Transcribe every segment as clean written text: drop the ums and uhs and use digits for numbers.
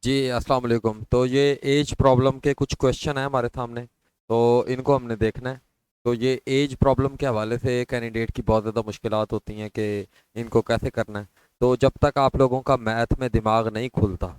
जी अस्सलाम वालेकुम। तो ये एज प्रॉब्लम के कुछ क्वेश्चन है हमारे सामने, तो इनको हमने देखना है। तो ये एज प्रॉब्लम के हवाले से कैंडिडेट की बहुत ज़्यादा मुश्किलात होती हैं कि इनको कैसे करना है। तो जब तक आप लोगों का मैथ में दिमाग नहीं खुलता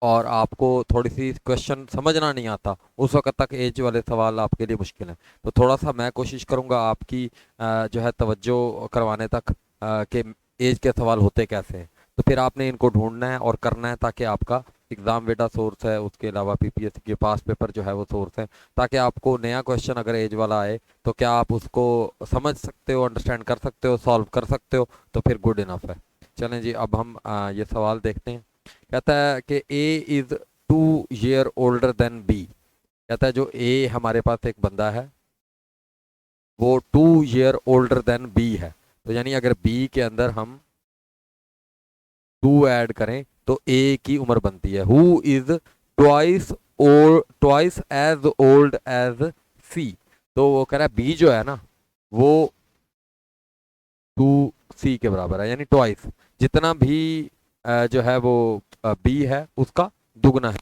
और आपको थोड़ी सी क्वेश्चन समझना नहीं आता, उस वक्त तक एज वाले सवाल आपके लिए मुश्किल हैं। तो थोड़ा सा मैं कोशिश करूंगा आपकी जो है तवज्जो करवाने तक कि एज के सवाल होते कैसे हैं। तो फिर आपने इनको ढूंढना है और करना है ताकि आपका एग्जाम बेटा सोर्स है, उसके अलावा पीपीएससी के पास पेपर जो है वो सोर्स है, ताकि आपको नया क्वेश्चन अगर एज वाला आए तो क्या आप उसको समझ सकते हो, अंडरस्टैंड कर सकते हो, सॉल्व कर सकते हो, तो फिर गुड इनफ है। चलें जी, अब हम ये सवाल देखते हैं। कहता है कि A is 2 year older than B. कहता है जो ए हमारे पास एक बंदा है वो 2 ईयर ओल्डर देन बी है। तो यानी अगर बी के अंदर हम 2 ऐड करें तो ए की उम्र बनती है। Who is twice twice as old as C. तो वो कह रहा है बी जो है ना वो 2 सी के बराबर है, यानी ट्वाइस, जितना भी जो है वो बी है उसका दुगना है।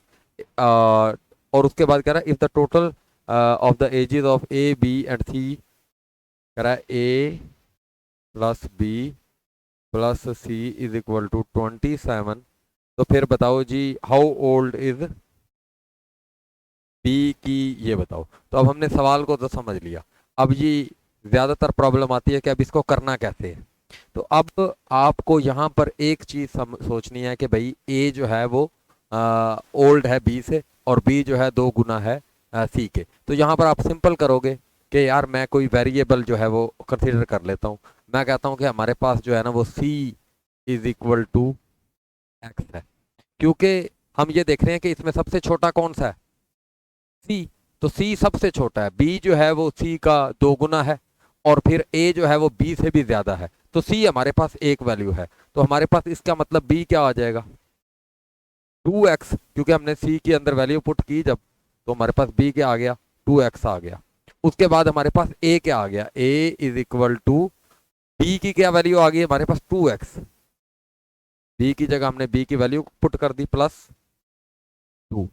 और उसके बाद कह रहा है if the total of the ages of A B and C, कह रहा है A plus B plus C is equal to 27। तो फिर बताओ जी, हाउ ओल्ड इज बी की, ये बताओ। तो अब हमने सवाल को तो समझ लिया। अब ये ज्यादातर प्रॉब्लम आती है कि अब इसको करना कैसे है। तो अब आपको यहाँ पर एक चीज सोचनी है कि भाई ए जो है वो ओल्ड है बी से, और बी जो है 2 गुना है सी के। तो यहाँ पर आप सिंपल करोगे कि यार मैं कोई वेरिएबल जो है वो कंसीडर कर लेता हूँ। मैं कहता हूँ कि हमारे पास जो है ना वो सी इज इक्वल टू एक्स है, क्योंकि हम ये देख रहे हैं कि इसमें सबसे छोटा कौन सा है, सी। तो सी सबसे छोटा है, बी जो है वो सी का 2 गुना है, और फिर ए जो है वो बी से भी ज्यादा है। तो सी हमारे पास एक वैल्यू है। तो हमारे पास इसका मतलब बी क्या आ जाएगा, 2x, क्योंकि हमने सी के अंदर वैल्यू पुट की जब, तो हमारे पास बी क्या आ गया, 2x आ गया। उसके बाद हमारे पास ए क्या आ गया, ए इज इक्वल टू, बी की क्या वैल्यू आ गई हमारे पास, 2x। बी की जगह हमने बी की वैल्यू पुट कर दी +2।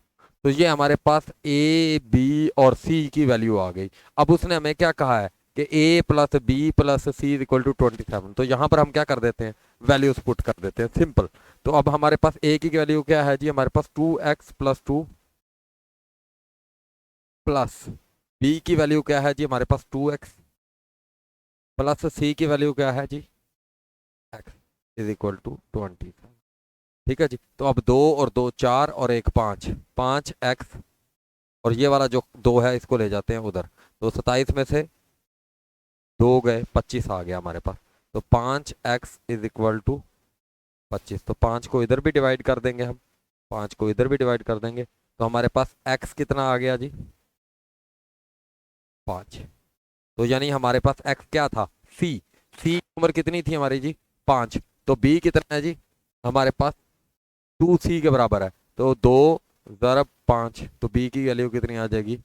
तो ये हमारे पास ए बी और सी की वैल्यू आ गई। अब उसने हमें क्या कहा है कि A plus B plus C is equal to 27। तो यहाँ पर हम क्या कर देते हैं, वैल्यूज पुट कर देते हैं, सिंपल। तो अब हमारे पास ए की वैल्यू क्या है जी, हमारे पास 2x+2, प्लस बी की वैल्यू क्या है जी हमारे पास 2x, प्लस सी की वैल्यू क्या है जी, x इज इक्वल टू 27। ठीक है जी। तो अब 2 और 2 4 और एक 5, 5x, और ये वाला जो 2 है इसको ले जाते हैं उधर। तो 27 में से 2 गए, 25 आ गया हमारे पास। तो 5x इज इक्वल टू 25। तो 5 को इधर भी डिवाइड कर देंगे हम, 5 को इधर भी डिवाइड कर देंगे। तो हमारे पास x कितना आ गया जी, 5। तो यानी हमारे पास x क्या था, c। c की उम्र कितनी थी हमारी जी, 5। तो b कितना है जी हमारे पास, 2c के बराबर है। तो 2 × 5, तो b की वैल्यू कितनी आ जाएगी,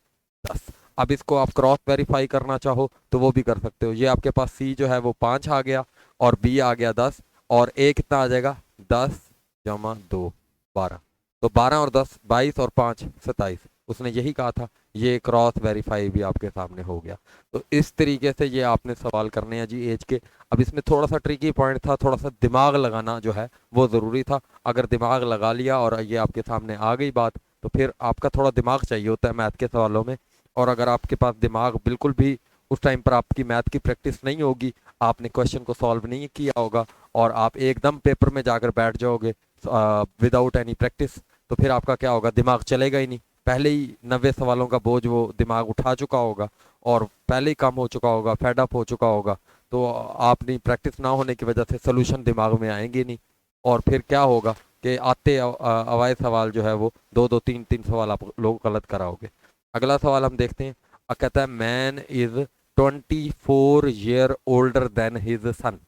10। अब इसको आप क्रॉस वेरीफाई करना चाहो तो वो भी कर सकते हो। ये आपके पास सी जो है वो 5 आ गया, और बी आ गया 10, और ए कितना आ जाएगा, 10 + 2 12। तो 12 और 10 22 और 5 27, उसने यही कहा था। ये क्रॉस वेरीफाई भी आपके सामने हो गया। तो इस तरीके से ये आपने सवाल करने हैं जी एज के। अब इसमें थोड़ा सा ट्रिकी पॉइंट था, थोड़ा सा दिमाग लगाना जो है वो ज़रूरी था। अगर दिमाग लगा लिया और ये आपके सामने आ गई बात, तो फिर आपका थोड़ा दिमाग चाहिए होता है मैथ के सवालों में। और अगर आपके पास दिमाग बिल्कुल भी, उस टाइम पर आपकी मैथ की प्रैक्टिस नहीं होगी, आपने क्वेश्चन को सॉल्व नहीं किया होगा, और आप एकदम पेपर में जाकर बैठ जाओगे विदाउट एनी प्रैक्टिस, तो फिर आपका क्या होगा, दिमाग चलेगा ही नहीं। पहले ही 90 सवालों का बोझ वो दिमाग उठा चुका होगा, और पहले ही कम हो चुका होगा, फेड अप हो चुका होगा। तो आपने प्रैक्टिस ना होने की वजह से सोल्यूशन दिमाग में आएंगे नहीं। और फिर क्या होगा कि आते अवाय सवाल जो है वो 2 2 3 3 सवाल आप लोग गलत कराओगे। अगला सवाल हम देखते हैं। कहता है man is 24 year older then his सन।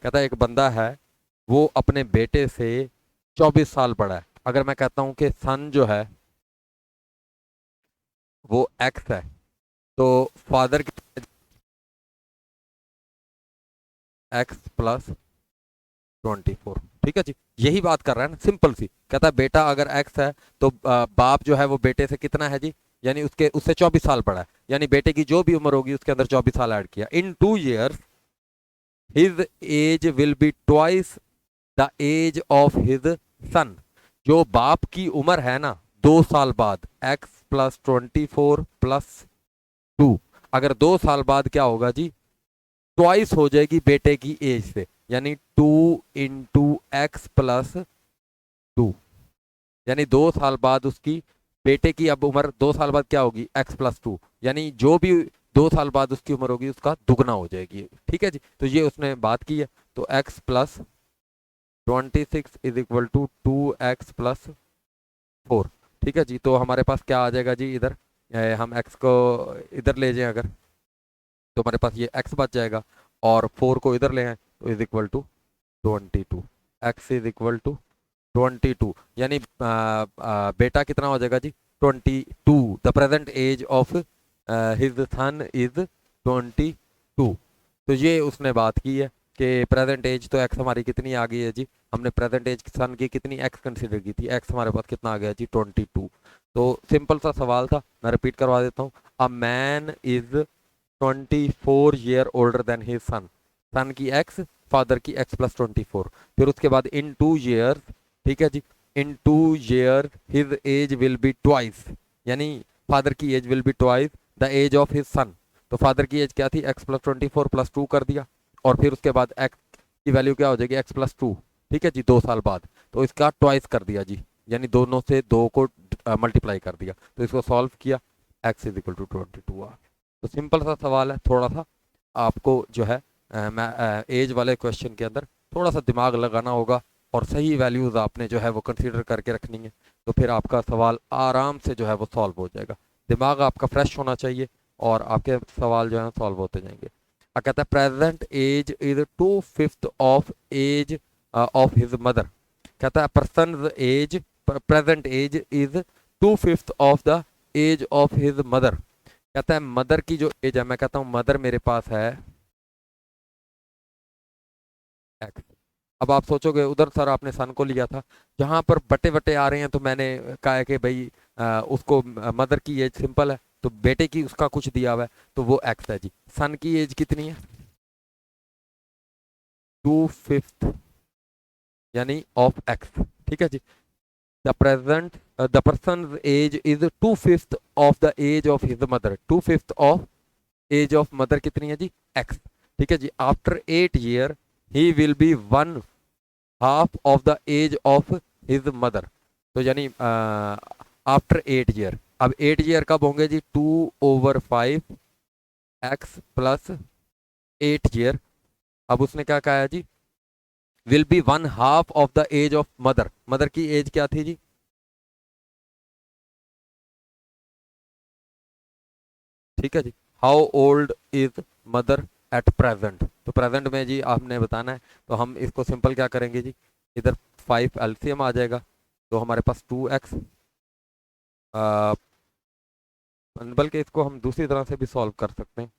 कहता है एक बंदा है वो अपने बेटे से 24 साल बड़ा है। अगर मैं कहता हूं कि सन जो है वो एक्स है, तो फादर एक्स प्लस 24। ठीक है जी, यही बात कर रहा है ना, सिंपल सी। कहता है बेटा अगर एक्स है तो बाप जो है वो बेटे से कितना है जी, यानी उसके उससे 24 साल बड़ा है, यानी बेटे की जो भी उम्र होगी उसके अंदर 24 साल ऐड किया। In 2 years his age will be twice the age of his son. जो बाप की उम्र है ना 2 साल बाद, एक्स प्लस 24 प्लस 2, अगर 2 साल बाद क्या होगा जी, ट्वाइस हो जाएगी बेटे की एज से, यानी 2 into x+2, यानी 2 साल बाद उसकी, बेटे की अब उम्र 2 साल बाद क्या होगी, x+2, यानी जो भी 2 साल बाद उसकी उम्र होगी उसका दुगना हो जाएगी। ठीक है जी, तो ये उसने बात की है। तो x+26 = 2x+4। ठीक है जी, तो हमारे पास क्या आ जाएगा जी, इधर हम x को इधर ले जाएं अगर, तो हमारे पास ये x बच जाएगा, और 4 को इधर ले आए तो =22। x =22, यानी बेटा कितना हो जाएगा जी, 22। The present age of his son is 22। तो ये उसने बात की है कि प्रेजेंट एज, तो एक्स हमारी कितनी आ गई है जी, हमने प्रेजेंट एज सन की कितनी एक्स कंसिडर की थी, एक्स हमारे पास कितना आ गया जी, 22। तो सिंपल सा सवाल था, मैं रिपीट करवा देता हूँ। A man is 24 year older than his son, son की एक्स, फादर की x+24। फिर उसके बाद इन 2 years, ठीक है जी, in 2 years his age will be twice, यानी फादर की age will be twice the age of his son. तो फादर की एज क्या थी, x+24 + 2 कर दिया, और फिर उसके बाद x की वैल्यू क्या हो जाएगी, x+2। ठीक है जी, 2 साल बाद, तो इसका ट्वाइस कर दिया जी, यानी दोनों से दो को मल्टीप्लाई कर दिया, तो इसको सॉल्व किया, x = 22 आ। तो सिंपल सा सवाल है, थोड़ा सा आपको जो है एज वाले क्वेश्चन के अंदर थोड़ा सा दिमाग लगाना होगा, और सही वैल्यूज आपने जो है वो कंसीडर करके रखनी है, तो फिर आपका सवाल आराम से जो है वो सॉल्व हो जाएगा। दिमाग आपका फ्रेश होना चाहिए, और आपके सवाल जो है सॉल्व होते जाएंगे। कहता है present age is 2/5 of age of his mother. कहता है person age, present age is 2/5 of the age of his mother. कहता है मदर की जो एज है, मैं कहता हूं मदर मेरे पास है एक्स। अब आप सोचोगे उधर सर आपने सन को लिया था, जहां पर बटे बटे आ रहे हैं तो मैंने कहा है कि भाई उसको मदर की एज सिंपल है, तो बेटे की उसका कुछ दिया हुआ है, तो वो एक्स है जी। सन की एज कितनी है, 2/5 यानी ऑफ एक्स। ठीक है जी, the present the person age is 2/5 of the age of his mother, 2/5 of age of mother कितनी है जी, एक्स। ठीक है जी, after 8 year he will be 1/2 of the age of his mother. तो यानी आफ्टर 8 year, अब 8 year कब होंगे जी, 2/5 x + 8 year। अब उसने क्या कहा है जी, will be 1/2 of the age of mother, mother की एज क्या थी जी, ठीक है जी, how old is mother at present. तो प्रेजेंट में जी आपने बताना है, तो हम इसको सिंपल क्या करेंगे जी, इधर 5 एलसीएम आ जाएगा, तो हमारे पास 2x, बल्कि इसको हम दूसरी तरह से भी सॉल्व कर सकते हैं।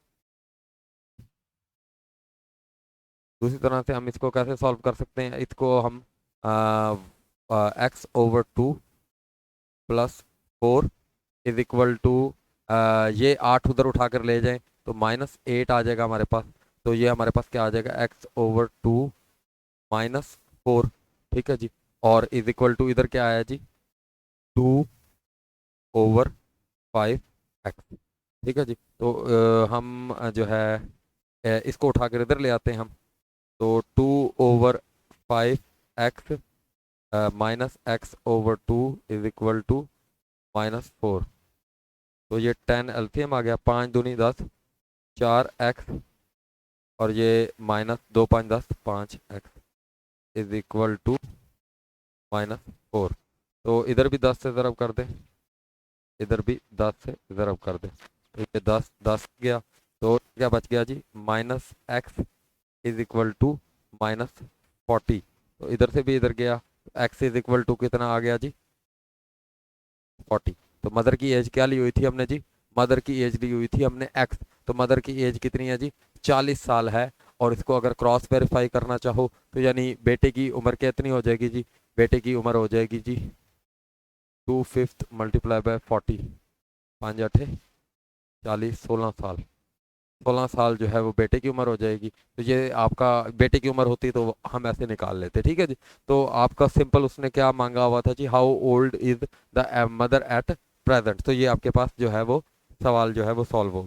दूसरी तरह से हम इसको कैसे सॉल्व कर सकते हैं, इसको हम x/2 + 4 ये 8 उधर उठा कर ले जाएं तो -8 आ जाएगा हमारे पास। तो ये हमारे पास क्या आ जाएगा, x/2 - 4। ठीक है जी, और = इधर क्या आया जी, 2/5x। ठीक है जी, तो हम जो है इसको उठा कर इधर ले आते हैं हम, तो 2/5x -x/2 = तो ये 10 एलसीएम आ गया, 5 दूनी 10, 4x, और ये -2 5 10, 5x =-4। तो इधर भी 10 से ज़रब कर दें, इधर भी 10 से ज़रब कर दें, तो ये 10 10 गया, तो क्या बच गया जी, -x =-40। तो इधर से भी इधर गया, x कितना आ गया जी, 40। तो मदर की एज क्या ली हुई थी हमने जी, मदर की एज ली हुई थी हमने एक्स, तो मदर की एज कितनी है जी, 40 साल है, और इसको अगर क्रॉस वेरीफाई करना चाहो तो यानी बेटे की उम्र कितनी हो जाएगी जी, बेटे की उम्र हो जाएगी जी 2/5 मल्टीप्लाई बाय 40, 5 × 8 = 40, 16 साल। 16 साल जो है वो बेटे की उम्र हो जाएगी। तो ये आपका बेटे की उम्र होती तो हम ऐसे निकाल लेते, ठीक है जी। तो आपका सिंपल उसने क्या मांगा हुआ था जी, how old is the mother at present. तो ये आपके पास जो है वो सवाल जो है वो सॉल्व हो